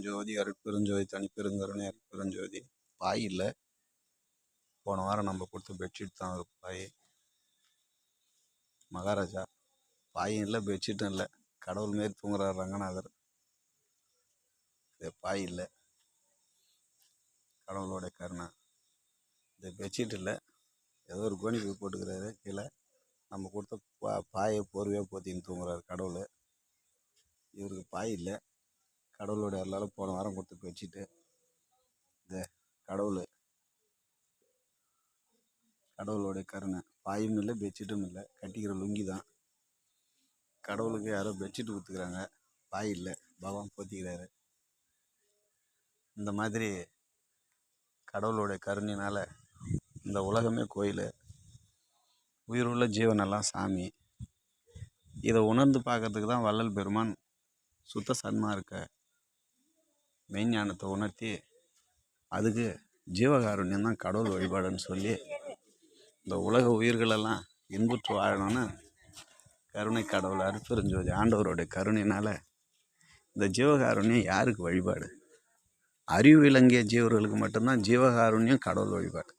அருட்பெருஞ்சோதி அருட்பெருஞ்சோதி தனிப்பெருங்கருணை அருட்பெருஞ்சோதி. பாய் இல்லை. போன வாரம் நம்ம கொடுத்த பெட்ஷீட் தான் ஒரு பாய். மகாராஜா பாயும் இல்லை, பெட்ஷீட்டும் இல்லை. கடவுள் மாரி தூங்குறார் ரங்கநாதர். இது பாய் இல்லை, கடவுளோட கருணை. இந்த பெட்ஷீட் இல்லை, ஏதோ ஒரு கோணி போய் போட்டுக்கிறாரு கீழே. நம்ம கொடுத்த பாயை போர்வையாக போத்தின்னு தூங்குறாரு கடவுள். இவருக்கு பாய் இல்லை. கடவுளோட எல்லாரும் போன வாரம் கொடுத்து பெட்ஷீட்டு. இந்த கடவுளோட கருணை. பாயும் இல்லை, பெட்ஷீட்டும் இல்லை, கட்டிக்கிற லுங்கி தான். கடவுளுக்கு யாரோ பெட்ஷீட் கொடுத்துக்கிறாங்க, பாய் இல்லை, பகவான் போத்திக்கிறாரு. இந்த மாதிரி கடவுளோட கருணையினால் இந்த உலகமே கோயில், உயிருள்ள ஜீவனெல்லாம் சாமி. இதை உணர்ந்து பார்க்கறதுக்கு தான் வள்ளல் பெருமான் சுத்த சன்மார்க்க மெய்ஞானத்தை உணர்த்தி, அதுக்கு ஜீவகாருண்யம் தான் கடவுள் வழிபாடுன்னு சொல்லி இந்த உலக உயிர்களெல்லாம் இன்புற்று வாழணும்னு கருணை கடவுள் அருட்பெருஞ்சோதி ஆண்டவரோட கருணையினால் இந்த ஜீவகாருண்யம் யாருக்கு வழிபாடு? அறிவு விளங்கிய ஜீவர்களுக்கு மட்டும்தான் ஜீவகாருண்யம் கடவுள் வழிபாடு.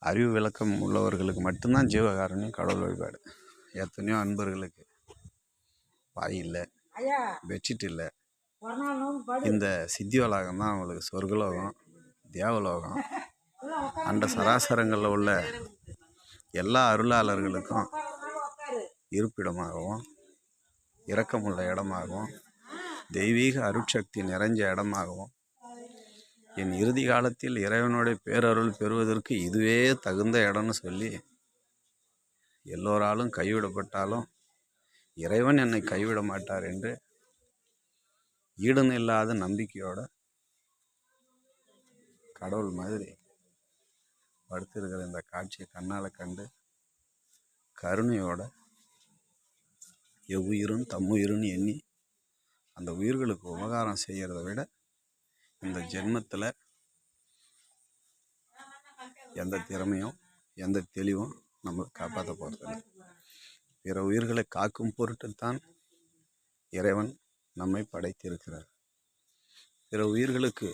அறிவு விளக்கம் உள்ளவர்களுக்கு மட்டும்தான் ஜீவகாருண்யம் கடவுள் வழிபாடு. எத்தனையோ அன்பர்களுக்கு பாய் இல்லை, பெட்ஷீட் இல்லை. இந்த சித்தி வளாகம் தான் அவங்களுக்கு சொர்க்கலோகம், தேவலோகம். அந்த சராசரங்களில் உள்ள எல்லா அருளாளர்களுக்கும் இருப்பிடமாகவும், இரக்கமுள்ள இடமாகவும், தெய்வீக அருட்சக்தி நிறைஞ்ச இடமாகவும், என் இறுதி காலத்தில் இறைவனுடைய பேரருள் பெறுவதற்கு இதுவே தகுந்த இடம்னு சொல்லி, எல்லோராலும் கைவிடப்பட்டாலும் இறைவன் என்னை கைவிட மாட்டார் என்று ஈடுன்னு இல்லாத நம்பிக்கையோட கடவுள் மாதிரி படுத்திருக்கிற இந்த காட்சியை கண்ணால் கண்டு கருணையோட எவ்வுயிரும் தம்முயிருன்னு எண்ணி அந்த உயிர்களுக்கு உபகாரம் செய்கிறத விட இந்த ஜென்மத்தில் எந்த திறமையும் எந்த தெளிவும் நம்மளை காப்பாற்ற போகிறதில்லை. பிற உயிர்களை காக்கும் பொருட்டுத்தான் இறைவன் நம்மை படைத்திருக்கிறார். பிற உயிர்களுக்கு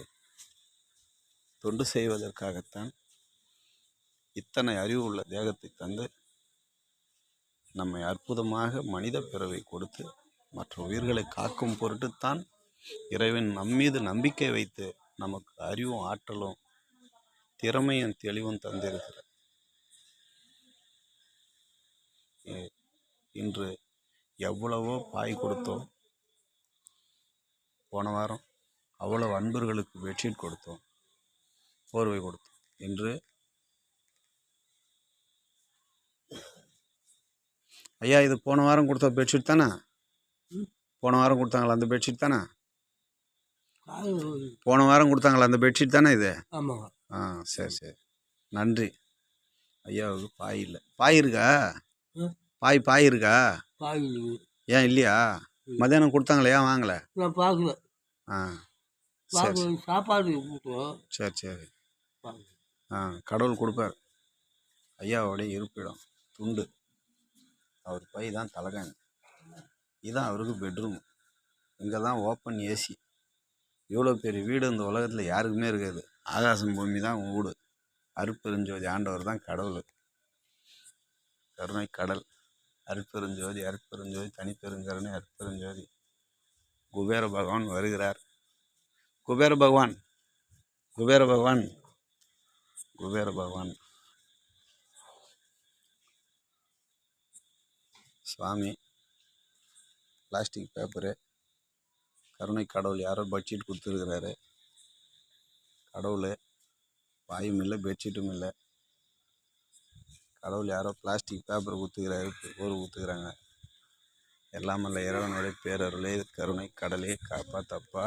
தொண்டு செய்வதற்காகத்தான் இத்தனை அறிவு உள்ள தேகத்தை தந்து நம்மை அற்புதமாக மனித பிறவை கொடுத்து மற்ற உயிர்களை காக்கும் பொருட்டுத்தான் இறைவன் நம்மீது நம்பிக்கை வைத்து நமக்கு அறிவும் ஆற்றலும் திறமையும் தெளிவும் தந்திருக்கிறார். இன்று எவ்வளவோ பாய் கொடுத்தோம், போன வாரம் அவ்வளவு அன்பர்களுக்கு பெட்ஷீட் கொடுத்தோம், போர்வை கொடுத்தோம். இன்று ஐயா இது போன வாரம் கொடுத்த பெட்ஷீட் தானே? போன வாரம் கொடுத்தாங்களா அந்த பெட்ஷீட் தானே? போன வாரம் கொடுத்தாங்களா அந்த பெட்ஷீட் தானே இது? ஆ சரி சரி, நன்றி. ஐயாவுக்கு பாய் இல்லை. பாய் இருக்கா? பாய் இருக்கா? ஏன் இல்லையா? மத்தியானம் கொடுத்தாங்களே, ஏன் வாங்கலை? ஆ சரி சாப்பாடு. சரி சரி. கடவுள் கொடுப்பார். ஐயாவோடைய இருப்பிடம் துண்டு. அவர் பை தான் தலகாணி, இதுதான் அவருக்கு பெட்ரூம். இங்கே தான் ஓப்பன் ஏசி. இவ்வளோ பெரிய வீடு இந்த உலகத்தில் யாருக்குமே இருக்காது. ஆகாசம் பூமி தான் வீடு. அருட்பெருஞ்சோதி ஆண்டவர் தான் கடவுள். கருணை கடல் அருட்பெருஞ்சோதி அருட்பெருஞ்சோதி தனிப்பெருங்கருணை அருட்பெருஞ்சோதி. குபேர பகவான் வருகிறார். குபேர பகவான், குபேர பகவான், குபேர பகவான். சுவாமி பிளாஸ்டிக் பேப்பரு, கருணை கடவுள் யாரோ பெட்ஷீட் கொடுத்துருக்கிறாரு. கடவுள் பாயும் இல்லை, பெட்ஷீட்டும் இல்லை. கடவுள் யாரோ பிளாஸ்டிக் பேப்பர் ஊற்றுக்கிறாரு, போர் ஊற்றுக்கிறாங்க. எல்லாமல்ல இறைவனுடைய பேரருளே கருணை கடலே காப்பாத்தப்பா.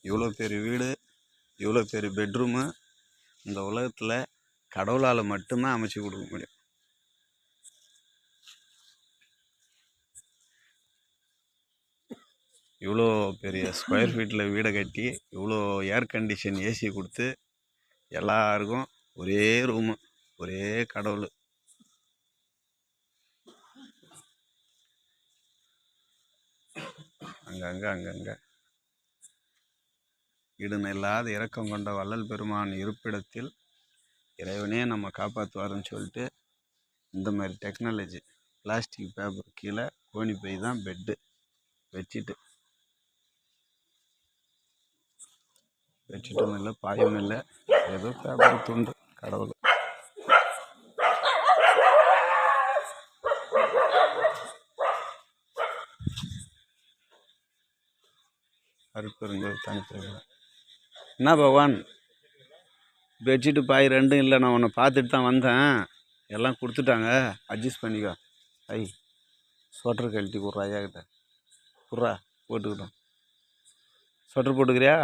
இவ்வளோ பெரிய வீடு, இவ்வளோ பெரிய பெட்ரூமு இந்த உலகத்தில் கடவுளால் மட்டும்தான் அமைச்சு கொடுக்க முடியும். இவ்வளோ பெரிய ஸ்கொயர் ஃபீட்டில் வீடை கட்டி, இவ்வளோ ஏர் கண்டிஷன் ஏசி கொடுத்து, எல்லாருக்கும் ஒரே ரூமு, ஒரே கடவுள். அங்கங்கே ஈடுன இல்லாத இரக்கம் கொண்ட வள்ளல் பெருமான் இருப்பிடத்தில் இறைவனே நம்ம காப்பாற்றுவாருன்னு சொல்லிட்டு இந்த மாதிரி டெக்னாலஜி பிளாஸ்டிக் பேப்பர் கீழே கோணி பை தான் பெட்டு பெட்ஷீட்டும் இல்லை, பாயும் இல்லை, ஏதோ பேப்பர் துண்டு. கடவுள் அருட்பெருஞ்சோதி தனிப்பெருங்கருணை. என்ன பகவான், பெட்ஷீட்டு பாய் ரெண்டும் இல்லை, நான் உன்னை பார்த்துட்டு தான் வந்தேன், எல்லாம் கொடுத்துட்டாங்க, அட்ஜஸ்ட் பண்ணிக்கோ. ஸ்வெட்டர் கழட்டி கொடுறா, ஐயா கிட்ட கொடுறா, போட்டுக்கிட்டோம். ஸ்வெட்டர் போட்டுக்கிறியா?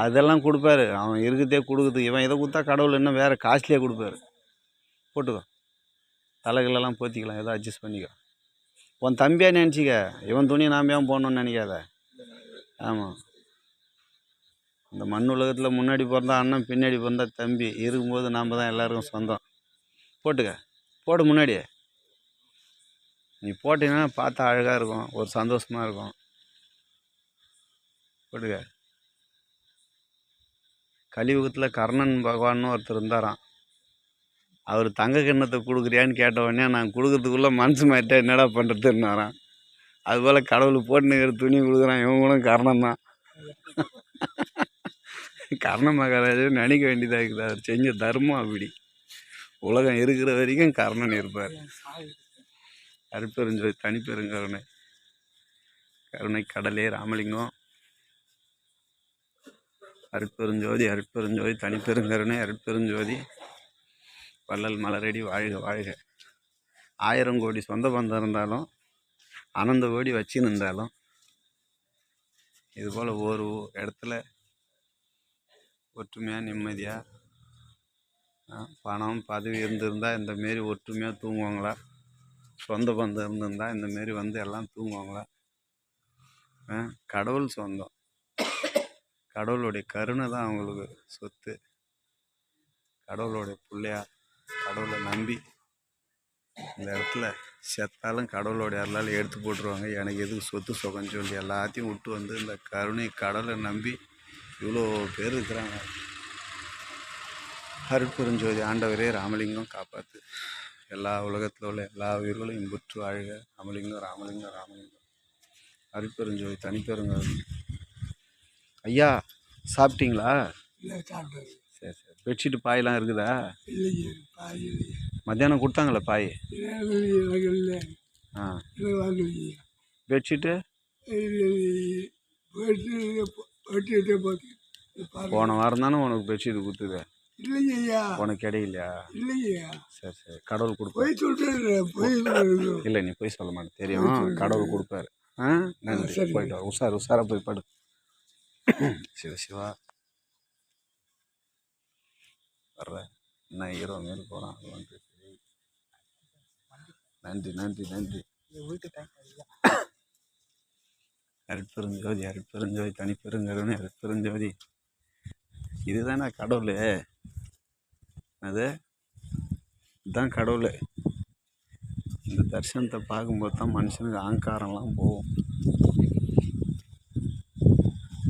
அதெல்லாம் கொடுப்பாரு, அவன் இருக்குதே கொடுக்குது. இவன் இதை கொடுத்தா கடவுள் இன்னும் வேறு காஸ்ட்லியாக கொடுப்பாரு. போட்டுக்கோ, தலைகளெல்லாம் போத்திக்கலாம், ஏதோ அட்ஜஸ்ட் பண்ணிக்கோ. உன் தம்பியாக நினச்சிக்க, இவன் துணி நாம்பியாவும் போகணுன்னு நினைக்காத. ஆமாம், இந்த மண் உலகத்தில் முன்னாடி பிறந்தா அண்ணன், பின்னாடி பிறந்தா தம்பி, இருக்கும்போது நாம் தான் எல்லாருக்கும் சொந்தம். போட்டுக்க, போடு முன்னாடியே. நீ போட்டினா பார்த்தா அழகாக இருக்கும், ஒரு சந்தோஷமாக இருக்கும். போட்டுக்க. கலியுகத்தில் கர்ணன் பகவான்னு ஒருத்தர் இருந்தாராம். அவர் தங்க கிண்ணத்தை கொடுக்குறியான்னு கேட்ட உடனே நான் கொடுக்குறதுக்குள்ளே மனசு மாட்டேன், என்னடா பண்ணுறதுன்னாரான். அதுபோல் கடவுள் போட்டுனுக்கிற துணி கொடுக்குறான், இவங்களும் கர்ணன் தான். கர்ண மகாராஜா நினைக்க வேண்டியதாக இருக்குது, அவர் செஞ்ச தர்மம் அப்படி. உலகம் இருக்கிற வரைக்கும் கர்ணன் இருப்பார். அருட்பெருஞ்சோதி தனிப்பெருங்கருணை. கருணை கடலே ராமலிங்கம். அருட்பெருஞ்சோதி அருட்பெருஞ்சோதி தனிப்பெருங்கருணை. அருட்பெருஞ்சோதி வள்ளல் மலரடி வாழ்க வாழ்க. 1000 கோடி சொந்த பந்தம் இருந்தாலும், அனந்த கோடி வச்சுன்னு இருந்தாலும், இதுபோல் ஒரு இடத்துல ஒற்றுமையாக நிம்மதியாக பணம் பதவி இருந்திருந்தால் இந்தமாரி ஒற்றுமையாக தூங்குவாங்களா? சொந்த பந்தம் இருந்திருந்தால் இந்தமாரி வந்து எல்லாம் தூங்குவாங்களா? கடவுள் சொந்தம், கடவுளுடைய கருணை தான் அவங்களுக்கு சொத்து. கடவுளுடைய பிள்ளையா, கடவுளை நம்பி இந்த இடத்துல செத்தாலும் கடவுளுடைய அருளால் எடுத்து போட்டுருவாங்க. எனக்கு எதுக்கு சொத்து சொகன்னு சொல்லி எல்லாத்தையும் விட்டு வந்து இந்த கருணை கடவுளை நம்பி இவ்வளோ பேர் இருக்கிறாங்க. அருட்பெருஞ்சோதி ஆண்டவரே ராமலிங்கம் காப்பாற்று. எல்லா உலகத்தில் உள்ள எல்லா உயிர்களும் இன்புற்று வாழ்க. ராமலிங்கம் ராமலிங்கம் ராமலிங்கம். அருட்பெருஞ்சோதி தனிப்பெருங்கருணை. ஐயா சாப்பிட்டீங்களா? சரி சரி. பெட்ஷீட்டு பாயெல்லாம் இருக்குதா? மத்தியானம் கொடுத்தாங்களே பாய். பெட்ஷீட்டு போன வாரம் தானே உனக்கு பெட்ஷீட் கொடுத்துது. உனக்கு கிடையிலையா? சரி சரி, கடவுள் கொடுப்பாரு. இல்லை, நீ போய் சொல்ல மாட்டேன், தெரியும், கடவுள் கொடுப்பாரு. நன்றி, போயிட்டு உஷாரா போய் படு. சிவ சிவா வர்ற என்ன ஹீரோ மாரி போகிறான். நன்றி நன்றி நன்றி. அருட்பெருஞ்சோதி அருட்பெருஞ்சோதி தனிப்பெருங்கருணை. அருட்பெருஞ்சோதி இதுதானே கடவுள். அது இதுதான் கடவுள். இந்த தரிசனத்தை பார்க்கும்போது தான் மனுஷனுக்கு அகங்காரம்லாம் போகும்.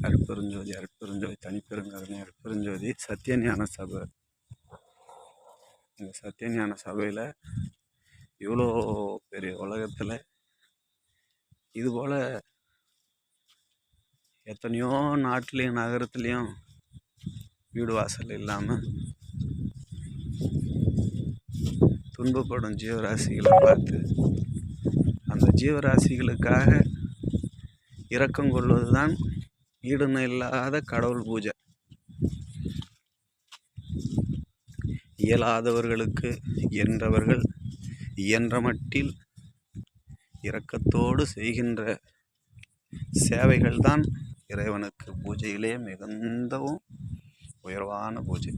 அருட்பெருஞ்சோதி அருட்பெருஞ்சோதி தனிப்பெருங்கருணை. அருட்பெருஞ்சோதி சத்தியஞான சபை. இந்த சத்தியஞான சபையில் இவ்வளோ பெரிய உலகத்தில் இதுபோல் எத்தனையோ நாட்டிலையும் நகரத்துலேயும் வீடு வாசல் இல்லாமல் துன்பப்படும் ஜீவராசிகளை பார்த்து அந்த ஜீவராசிகளுக்காக இரக்கம் கொள்வது தான் ஈடுன இல்லாத கடவுள் பூஜை. இயலாதவர்களுக்கு இயன்றவர்கள் இயன்ற மட்டில் இரக்கத்தோடு செய்கின்ற சேவைகள் தான் இறைவனுக்கு பூஜையிலே மிகுந்தவும் உயர்வான பூஜை.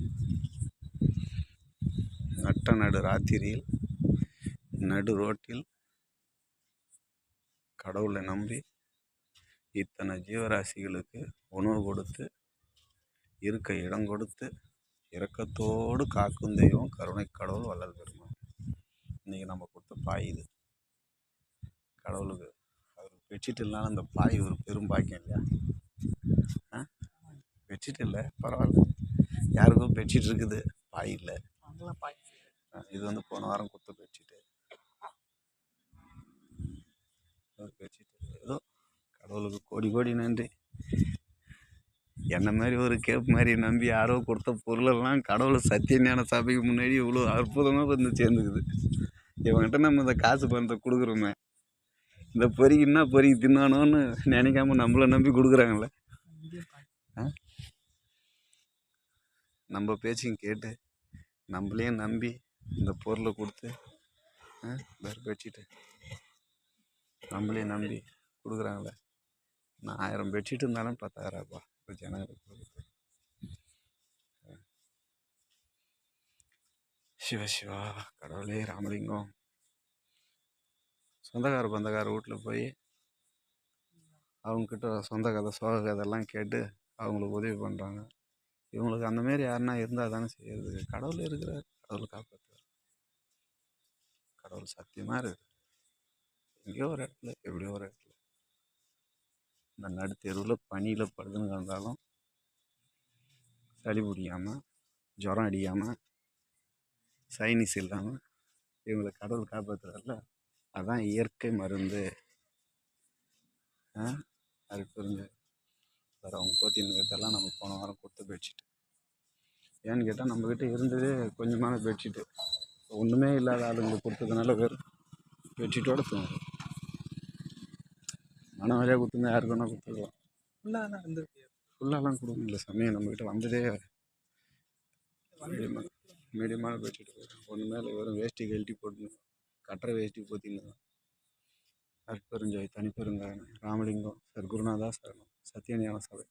நடு ராத்திரியில் நடு ரோட்டில் கடவுளை நம்பி இத்தனை ஜீவராசிகளுக்கு உணவு கொடுத்து இருக்க இடம் கொடுத்து இரக்கத்தோடு காக்கும் தெய்வம் கருணை கடவுள் வள்ளல் பெருமான். இன்றைக்கி நம்ம கொடுத்த பாய் இது கடவுளுக்கு அவர் பெட்ஷீட் இல்லைனாலும் அந்த பாய் ஒரு பெரும் பாக்கியம் இல்லையா? ஆ பெட்ஷீட் இல்லை பரவாயில்ல, யாருக்கும் பெட்ஷீட் இருக்குது, பாய் இல்லை. இது வந்து போன வாரம் கொடுத்த பெட்ஷீட்டு. பெட்ஷீட் ஏதோ கடவுளுக்கு கோடி கோடி நன்றி. என்ன மாதிரி ஒரு கேப் மாதிரி நம்பி யாரோ கொடுத்த பொருளெல்லாம் கடவுளை சத்தியஞான சபைக்கு முன்னாடி இவ்வளோ அற்புதமாக வந்து சேர்ந்துக்குது. இவங்ககிட்ட நம்ம இந்த காசு பணத்தை கொடுக்குறோமே, இந்த பொறிக்குன்னா பொறிக்கு தின்னானோன்னு நினைக்காம நம்மளை நம்பி கொடுக்குறாங்கல்ல. நம்ம பேச்சையும் கேட்டு நம்மளையும் நம்பி இந்த பொருளை கொடுத்து வேறு பெட்ஷீட்டு நம்மளையும் நம்பி கொடுக்குறாங்களே. நான் 1000 பெட்ஷீட் இருந்தாலும் 10,000 ரூபா இப்போ ஜனங்களுக்கு கொடுக்குது. சிவ சிவா கடவுளே ராமலிங்கம். சொந்தக்கார பந்தக்கார வீட்டில் போய் அவங்கக்கிட்ட சொந்த கதை சோக கதையெல்லாம் கேட்டு அவங்களுக்கு உதவி பண்ணுறாங்க. இவங்களுக்கு அந்தமாரி யாருன்னா இருந்தால் தானே செய்யறது. கடவுள் இருக்கிறார், கடவுள் காப்பாற்றுவார். கடவுள் சத்தியமாக இருக்குது. எங்கேயோ ஒரு இடத்துல எப்படியோ ஒரு இடத்துல இந்த நடுத்தெருவில் பனியில் படுதுன்னு இருந்தாலும் சளி பிடிக்காமல் ஜுரம் அடிக்காமல் சைனீஸ் இல்லாமல் இவங்களை கடவுள் காப்பாற்றுறாருல, அதுதான் இயற்கை மருந்து. அது புரிஞ்சு வேறு அவங்க போத்தின்னு நம்ம போன வாரம் கொடுத்த பெட்ஷீட்டு. ஏன்னு கேட்டால் நம்மக்கிட்ட இருந்ததே கொஞ்சமான பெட்ஷீட்டு, ஒன்றுமே இல்லாத ஆளுங்களுக்கு கொடுத்ததுனால வெறும் பெட்ஷீட்டோட தூங்கும். மன வழியாக கொடுத்துருந்தா யாருக்கு வேணால் கொடுத்துருவோம். ஃபுல்லாலாம் கொடுக்க முடியல சமயம். நம்மக்கிட்ட வந்ததே மீடியமான பெட்ஷீட்டு. ஒன்று மேலே வெறும் வேஷ்டி கழட்டி போட்டுன்னு கட்டுற வேஷ்டி போத்தின்னு அற்பெருஞ்சோதி தனிப்பெருங்காரன் ராமலிங்கம் சர் குருநாதா சரணம் சத்தியஞான சபை.